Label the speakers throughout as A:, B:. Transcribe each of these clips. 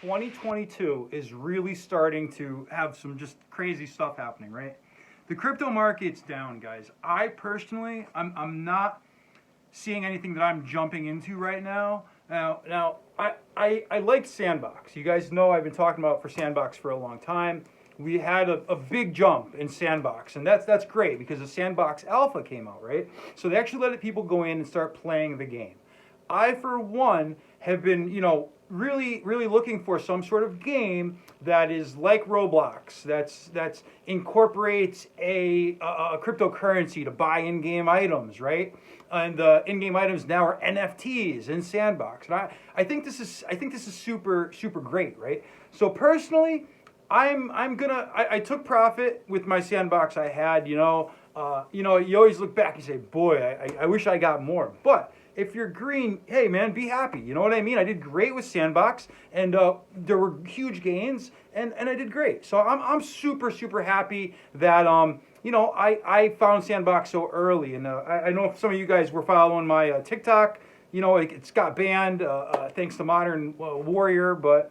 A: 2022 is really starting to have some just crazy stuff happening, right? The crypto market's down, guys. I personally, I'm not seeing anything that I'm jumping into right now. Now I like Sandbox. You guys know I've been talking about for Sandbox for a long time. We had a big jump in Sandbox, and that's great because the Sandbox Alpha came out, right? So they actually let people go in and start playing the game. I, for one, have been, really looking for some sort of game that is like Roblox, that's incorporates a cryptocurrency to buy in-game items, right? And the in-game items now are NFTs in Sandbox, and I think this is super great, right? So personally, I took profit with my Sandbox I had. You always look back and say, boy, I wish I got more, but if you're green, hey man, be happy. You know what I mean? I did great with Sandbox, and there were huge gains, and I did great. So I'm super happy that I found Sandbox so early, and I know if some of you guys were following my TikTok, it's got banned thanks to Modern Warrior, but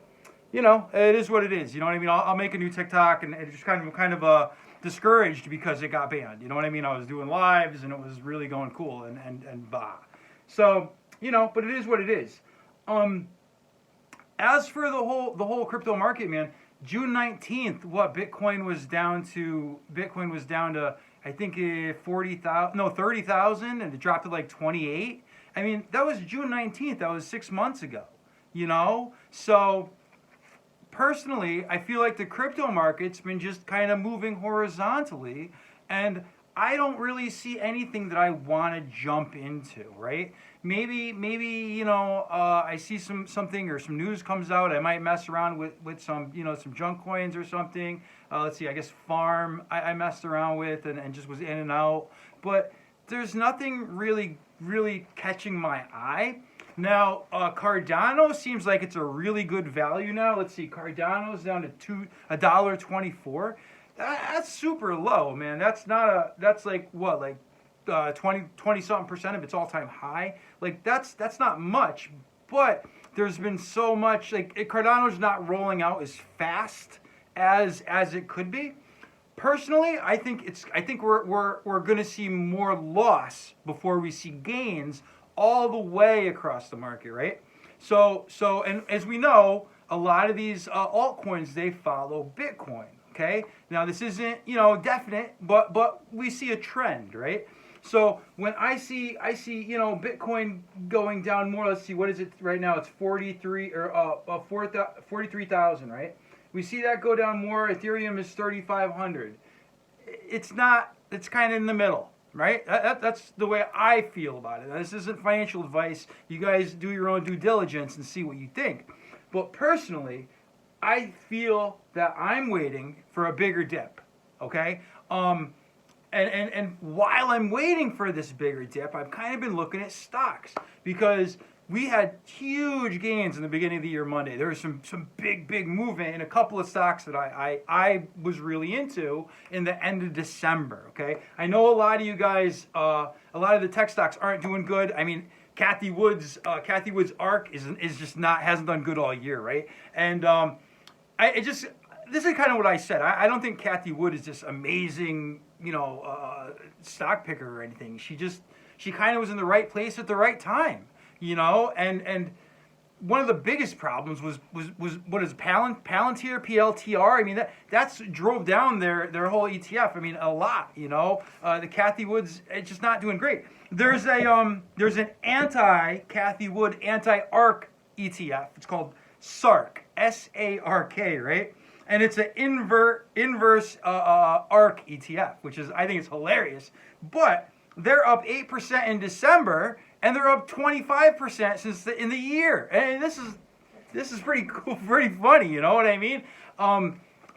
A: it is what it is. You know what I mean? I'll make a new TikTok, and it's just kind of discouraged because it got banned. You know what I mean? I was doing lives, and it was really going cool, and bah. So, but it is what it is. As for the whole crypto market, man, June 19th, Bitcoin was down to I think 30,000, and it dropped to like 28. I mean, that was June 19th. That was 6 months ago, So personally, I feel like the crypto market's been just kind of moving horizontally, and I don't really see anything that I want to jump into, right? Maybe I see something or some news comes out. I might mess around with some some junk coins or something. Let's see, I guess Farm I messed around with and just was in and out. But there's nothing really catching my eye. Now, Cardano seems like it's a really good value now. Let's see, Cardano's down to $1.24. That's super low, man. That's like 20 something percent of its all-time high. Like that's not much, but there's been so much, like Cardano's not rolling out as fast as it could be. Personally, I think we're going to see more loss before we see gains all the way across the market, right? So and as we know, a lot of these altcoins, they follow Bitcoin. Okay, now this isn't definite, but we see a trend, right? So when I see Bitcoin going down more, let's see, what is it right now? It's 43,000, right? We see that go down more. Ethereum is 3,500. It's not. It's kind of in the middle, right? That's the way I feel about it. Now, this isn't financial advice. You guys do your own due diligence and see what you think. But personally, I feel that I'm waiting for a bigger dip, okay? And while I'm waiting for this bigger dip, I've kind of been looking at stocks because we had huge gains in the beginning of the year Monday. There was some big movement in a couple of stocks that I was really into in the end of December, okay? I know a lot of you guys, a lot of the tech stocks aren't doing good. I mean, Kathy Wood's Ark hasn't done good all year, right? And this is kind of what I said. I don't think Kathy Wood is this amazing, stock picker or anything. She kind of was in the right place at the right time, and one of the biggest problems was what is Palantir, PLTR. I mean, that's drove down their whole ETF. I mean, a lot, the Kathy Wood's, it's just not doing great. There's an anti-Kathy Wood, anti-ARK ETF. It's called Sark, S-A-R-K, right? And it's an inverse ARK ETF, which is, I think it's hilarious. But they're up 8% in December, and they're up 25% in the year. And this is pretty cool, pretty funny, you know what I mean?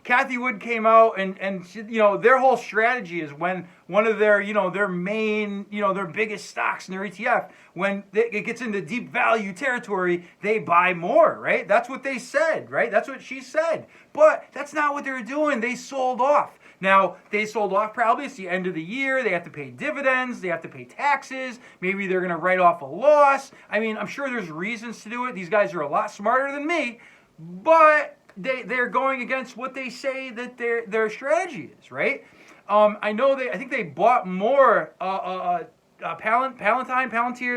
A: Kathy Wood came out and she, their whole strategy is when one of their, their main, their biggest stocks in their ETF, when it gets into deep value territory, they buy more, right? That's what they said, right? That's what she said. But that's not what they're doing. They sold off. Now, they sold off probably. It's the end of the year. They have to pay dividends. They have to pay taxes. Maybe they're going to write off a loss. I mean, I'm sure there's reasons to do it. These guys are a lot smarter than me. but they're going against what they say that their strategy is, right? I think they bought more Palantir.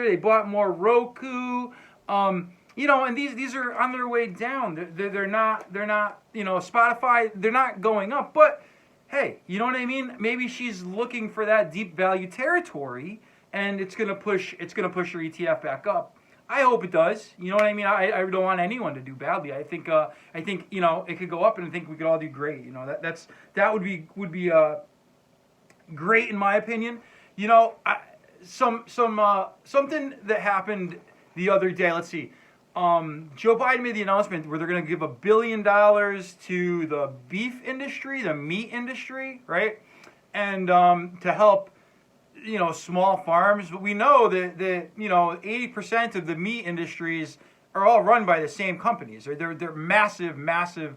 A: They bought more Roku. And these are on their way down. They're not Spotify. They're not going up. But hey, you know what I mean? Maybe she's looking for that deep value territory, and it's gonna push her ETF back up. I hope it does. You know what I mean? I don't want anyone to do badly. I think it could go up, and I think we could all do great. That would be great in my opinion. Something that happened the other day. Let's see. Joe Biden made the announcement where they're going to give $1 billion to the beef industry, the meat industry, right? And to help small farms. But we know that 80% of the meat industries are all run by the same companies. They're massive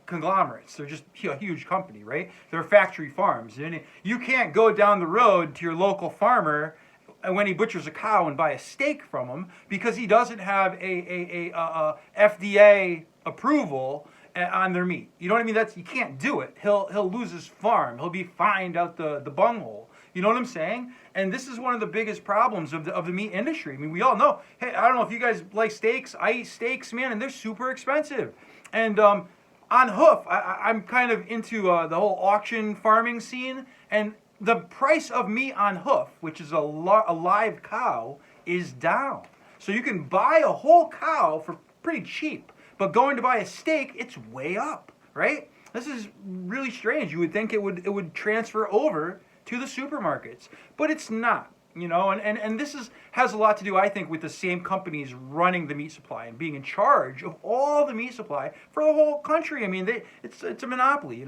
A: conglomerates. They're just a huge company, right? They're factory farms. And you can't go down the road to your local farmer when he butchers a cow and buy a steak from him because he doesn't have a FDA approval on their meat. You know what I mean? You can't do it. He'll lose his farm. He'll be fined out the bunghole. You know what I'm saying? And this is one of the biggest problems of the meat industry. I mean, we all know. Hey, I don't know if you guys like steaks. I eat steaks, man, and they're super expensive. And on hoof, I'm kind of into the whole auction farming scene, and the price of meat on hoof, which is a live cow, is down. So you can buy a whole cow for pretty cheap, but going to buy a steak, it's way up, right? This is really strange. You would think it would transfer over to the supermarkets, but it's not. And this has a lot to do, I think, with the same companies running the meat supply and being in charge of all the meat supply for the whole country. I mean, it's a monopoly,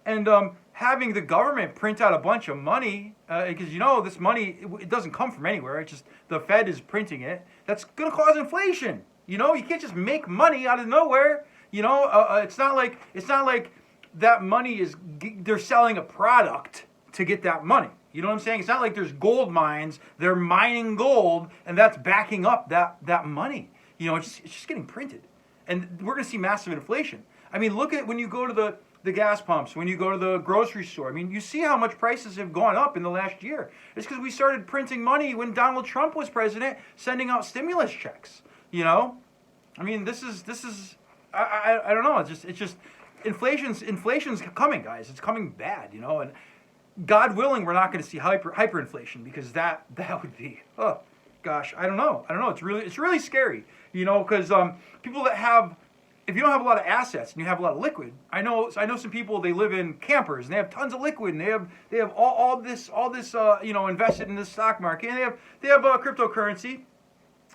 A: and having the government print out a bunch of money, because this money, it doesn't come from anywhere. It's just the Fed is printing it. That's going to cause inflation. You can't just make money out of nowhere. It's not like that money they're selling a product to get that money. You know what I'm saying? It's not like there's gold mines. They're mining gold, and that's backing up that money. It's just getting printed. And we're going to see massive inflation. I mean, look at when you go to the gas pumps, when you go to the grocery store. I mean, you see how much prices have gone up in the last year. It's because we started printing money when Donald Trump was president, sending out stimulus checks. I mean, this is I don't know. It's just inflation's coming, guys. It's coming bad, and God willing, we're not going to see hyperinflation because that would be, oh gosh, I don't know. It's really scary, because people that have, if you don't have a lot of assets and you have a lot of liquid, I know some people, they live in campers and they have tons of liquid and they have all this invested in the stock market, and they have cryptocurrency,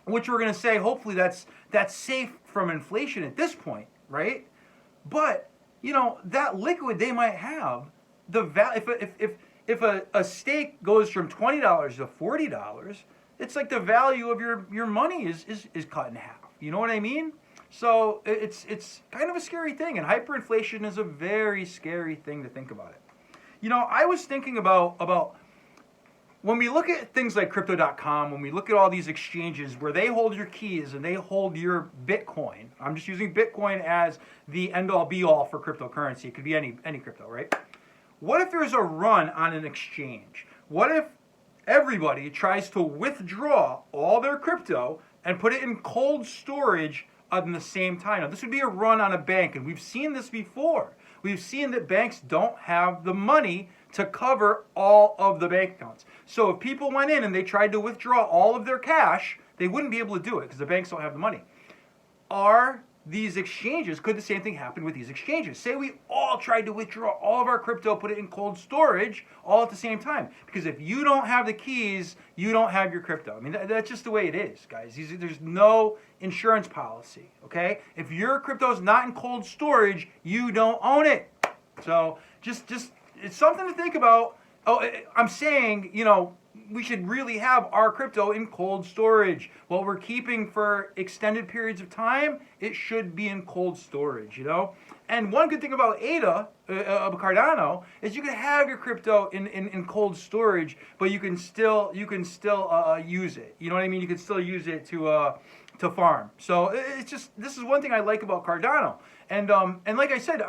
A: which we're going to say hopefully that's safe from inflation at this point, right? But that liquid they might have. The value, if a steak goes from $20 to $40, it's like the value of your money is cut in half. You know what I mean? So it's kind of a scary thing, and hyperinflation is a very scary thing to think about it. I was thinking about when we look at things like Crypto.com, when we look at all these exchanges where they hold your keys and they hold your Bitcoin. I'm just using Bitcoin as the end-all be-all for cryptocurrency. It could be any crypto, right? What if there's a run on an exchange? What if everybody tries to withdraw all their crypto and put it in cold storage at the same time? Now, this would be a run on a bank, and we've seen this before. We've seen that banks don't have the money to cover all of the bank accounts. So if people went in and they tried to withdraw all of their cash, they wouldn't be able to do it because the banks don't have the money. Could the same thing happen with these exchanges? Say we all tried to withdraw all of our crypto, put it in cold storage all at the same time. Because if you don't have the keys, you don't have your crypto. I mean, that's just the way it is, guys. There's no insurance policy, okay? If your crypto is not in cold storage, you don't own it. So just it's something to think about. I'm saying, we should really have our crypto in cold storage. What we're keeping for extended periods of time, it should be in cold storage, And one good thing about ADA, Cardano, is you can have your crypto in cold storage, but you can still use it. You know what I mean? You can still use it to to farm. So it's just, this is one thing I like about Cardano. And like I said,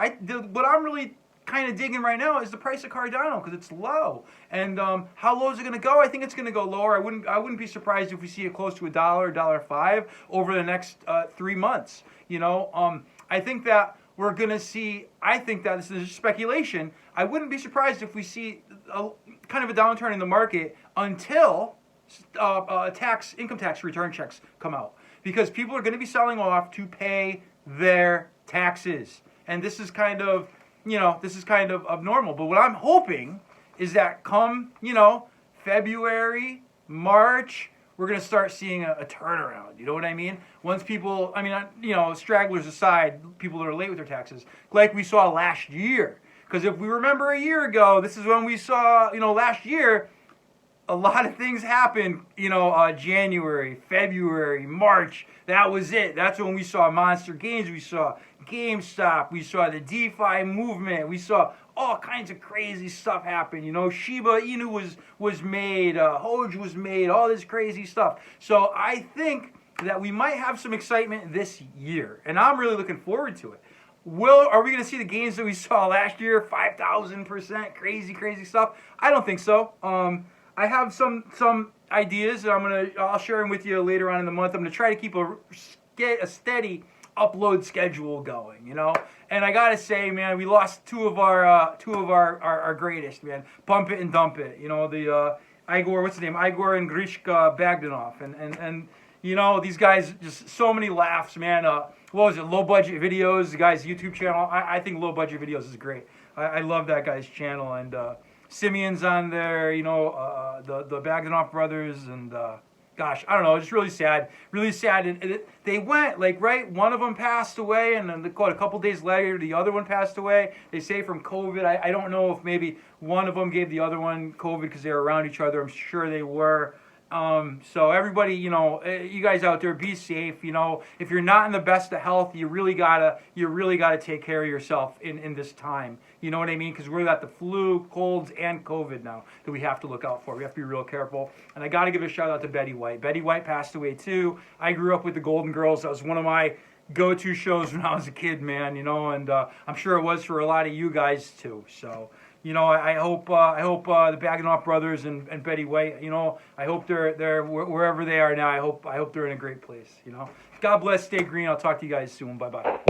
A: what I'm really kind of digging right now is the price of Cardano because it's low. And how low is it going to go? I think it's going to go lower. I wouldn't be surprised if we see it close to $1.05 over the next 3 months. You know, I think that we're going to see, I think that this is speculation. I wouldn't be surprised if we see kind of a downturn in the market until income tax return checks come out. Because people are going to be selling off to pay their taxes. And this is kind of, this is kind of abnormal. But what I'm hoping is that come, February, March, we're going to start seeing a turnaround. You know what I mean? Once people, stragglers aside, people that are late with their taxes, like we saw last year. Because if we remember a year ago, this is when we saw, last year, a lot of things happened, January, February, March. That was it. That's when we saw monster gains. We saw GameStop. We saw the DeFi movement. We saw all kinds of crazy stuff happen. Shiba Inu was made. Hoj was made. All this crazy stuff. So I think that we might have some excitement this year. And I'm really looking forward to it. Are we going to see the gains that we saw last year? 5,000%, crazy stuff? I don't think so. I have some ideas that I'll share them with you later on in the month. I'm gonna try to keep a steady upload schedule going, And I gotta say, man, we lost two of our greatest, man. Pump It and Dump It. The Igor, what's his name? Igor and Grishka Bagdanoff, and these guys, just so many laughs, man. What was it? Low Budget Videos, the guy's YouTube channel. I think Low Budget Videos is great. I love that guy's channel, and Simeon's on there, the Bagdanoff brothers, and gosh, I don't know, just really sad. And they went, one of them passed away, and then a couple days later, the other one passed away. They say from COVID. I don't know if maybe one of them gave the other one COVID because they were around each other. I'm sure they were. So everybody, you guys out there, be safe. If you're not in the best of health, you really gotta take care of yourself in this time. You know what I mean? Because we've got the flu, colds, and COVID now that we have to look out for. We have to be real careful. And I gotta give a shout out to Betty White. Betty White passed away too. I grew up with the Golden Girls. That was one of my go-to shows when I was a kid, man. And I'm sure it was for a lot of you guys too. So. I hope the Bagdanoff brothers and Betty White, I hope they're wherever they are now. I hope they're in a great place. God bless. Stay green. I'll talk to you guys soon. Bye bye.